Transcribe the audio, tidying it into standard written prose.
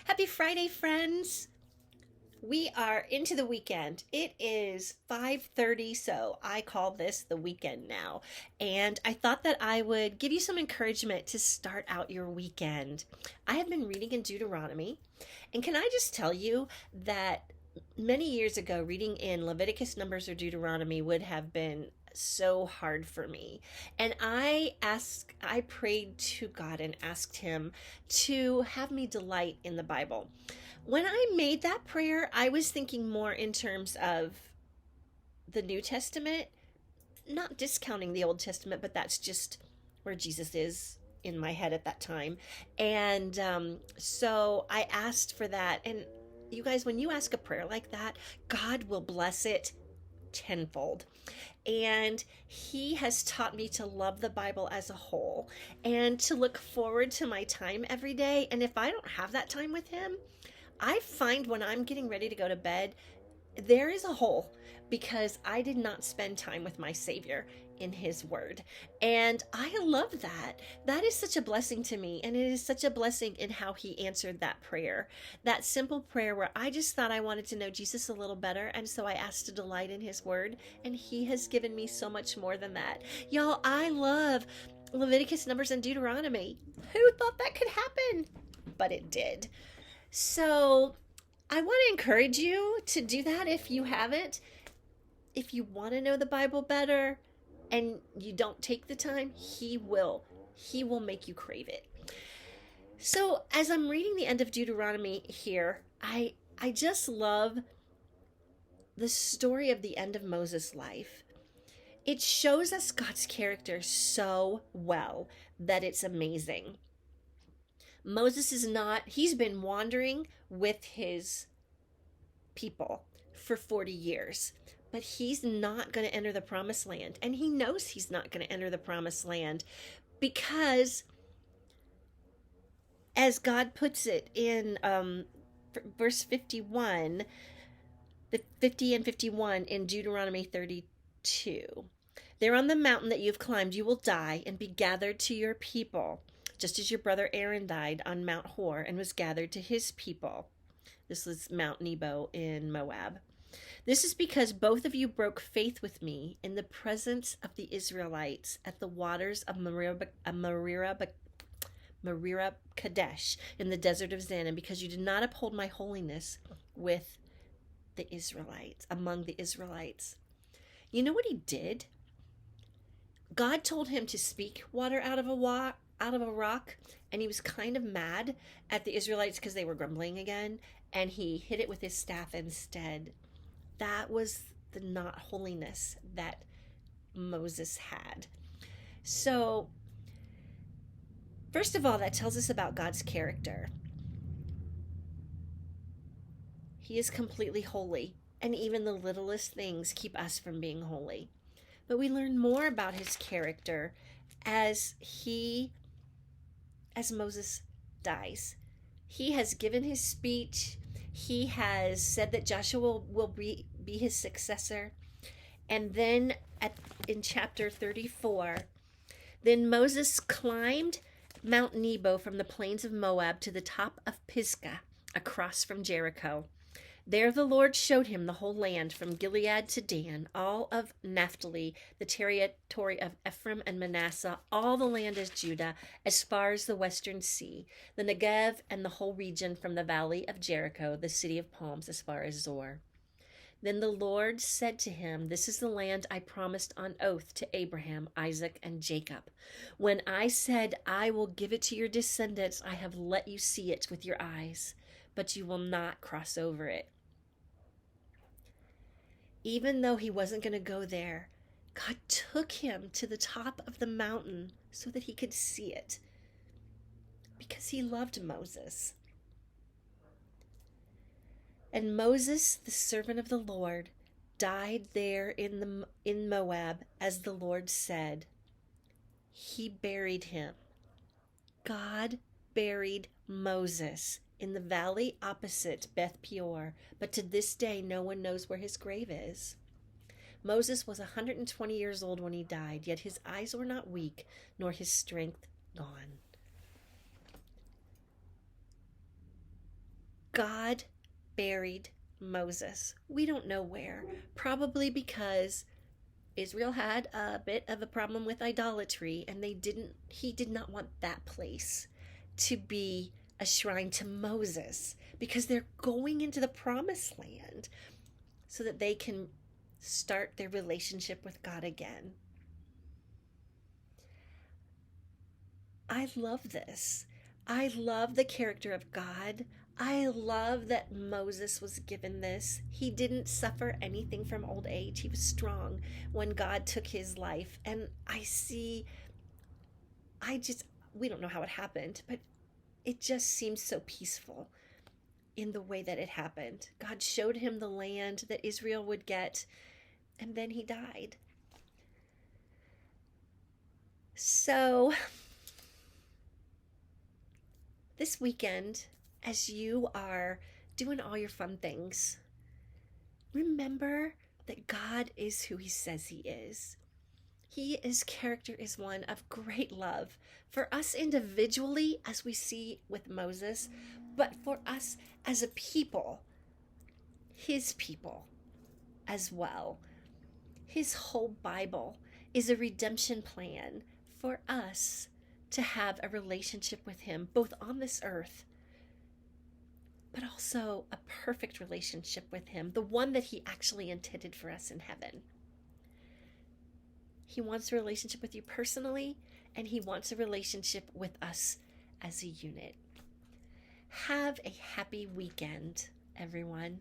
Happy Friday, friends. We are into the weekend. It is 5:30, so I call this the weekend now. And I thought that I would give you some encouragement to start out your weekend. I have been reading in Deuteronomy, and can I just tell you that many years ago, reading in Leviticus, Numbers, or Deuteronomy would have been so hard for me. And I prayed to God and asked Him to have me delight in the Bible. When I made that prayer, I was thinking more in terms of the New Testament, not discounting the Old Testament, but that's just where Jesus is in my head at that time. And so I asked for that. And you guys, when you ask a prayer like that, God will bless it tenfold. And He has taught me to love the Bible as a whole and to look forward to my time every day. And if I don't have that time with Him, I find when I'm getting ready to go to bed, there is a hole because I did not spend time with my Savior in His Word. And I love that. That is such a blessing to me. And it is such a blessing in how He answered that prayer. That simple prayer where I just thought I wanted to know Jesus a little better. And so I asked to delight in His Word. And He has given me so much more than that. Y'all, I love Leviticus, Numbers, and Deuteronomy. Who thought that could happen? But it did. So I want to encourage you to do that if you haven't. If you want to know the Bible better and you don't take the time, He will. He will make you crave it. So as I'm reading the end of Deuteronomy here, I just love the story of the end of Moses' life. It shows us God's character so well that it's amazing. Moses is not, he's been wandering with his people for 40 years, but he's not going to enter the promised land. And he knows he's not going to enter the promised land because, as God puts it in verse 51, the 50 and 51 in Deuteronomy 32, there on the mountain that you've climbed, you will die and be gathered to your people, just as your brother Aaron died on Mount Hor and was gathered to his people. This was Mount Nebo in Moab. This is because both of you broke faith with me in the presence of the Israelites at the waters of Meribah Kadesh in the desert of Zin, and because you did not uphold my holiness with the Israelites, among the Israelites. You know what he did? God told him to speak water out of a rock, and he was kind of mad at the Israelites because they were grumbling again, and he hit it with his staff instead. That was the not holiness that Moses had. So, first of all, that tells us about God's character. He is completely holy, and even the littlest things keep us from being holy. But we learn more about his character as Moses dies. He has given his speech. He has said that Joshua will be his successor. And then in chapter 34, then Moses climbed Mount Nebo from the plains of Moab to the top of Pisgah, across from Jericho. There the Lord showed him the whole land from Gilead to Dan, all of Naphtali, the territory of Ephraim and Manasseh, all the land of Judah, as far as the western sea, the Negev, and the whole region from the valley of Jericho, the city of palms, as far as Zor. Then the Lord said to him, "This is the land I promised on oath to Abraham, Isaac, and Jacob. When I said, I will give it to your descendants, I have let you see it with your eyes, but you will not cross over it." Even though he wasn't going to go there, God took him to the top of the mountain so that he could see it, because he loved Moses. And Moses, the servant of the Lord, died there in Moab, as the Lord said. He buried him. God buried Moses in the valley opposite Beth Peor, but to this day no one knows where his grave is. Moses was 120 years old when he died, yet his eyes were not weak, nor his strength gone. God buried Moses. We don't know where. Probably because Israel had a bit of a problem with idolatry, and he did not want that place to be a shrine to Moses, because they're going into the promised land so that they can start their relationship with God again. I love this. I love the character of God. I love that Moses was given this. He didn't suffer anything from old age. He was strong when God took his life. And I just, we don't know how it happened, but it just seems so peaceful in the way that it happened. God showed him the land that Israel would get, and then he died. So, this weekend, as you are doing all your fun things, remember that God is who he says he is. His character is one of great love for us individually, as we see with Moses, but for us as a people, his people as well. His whole Bible is a redemption plan for us to have a relationship with him, both on this earth, but also a perfect relationship with him, the one that he actually intended for us in heaven. He wants a relationship with you personally, and he wants a relationship with us as a unit. Have a happy weekend, everyone.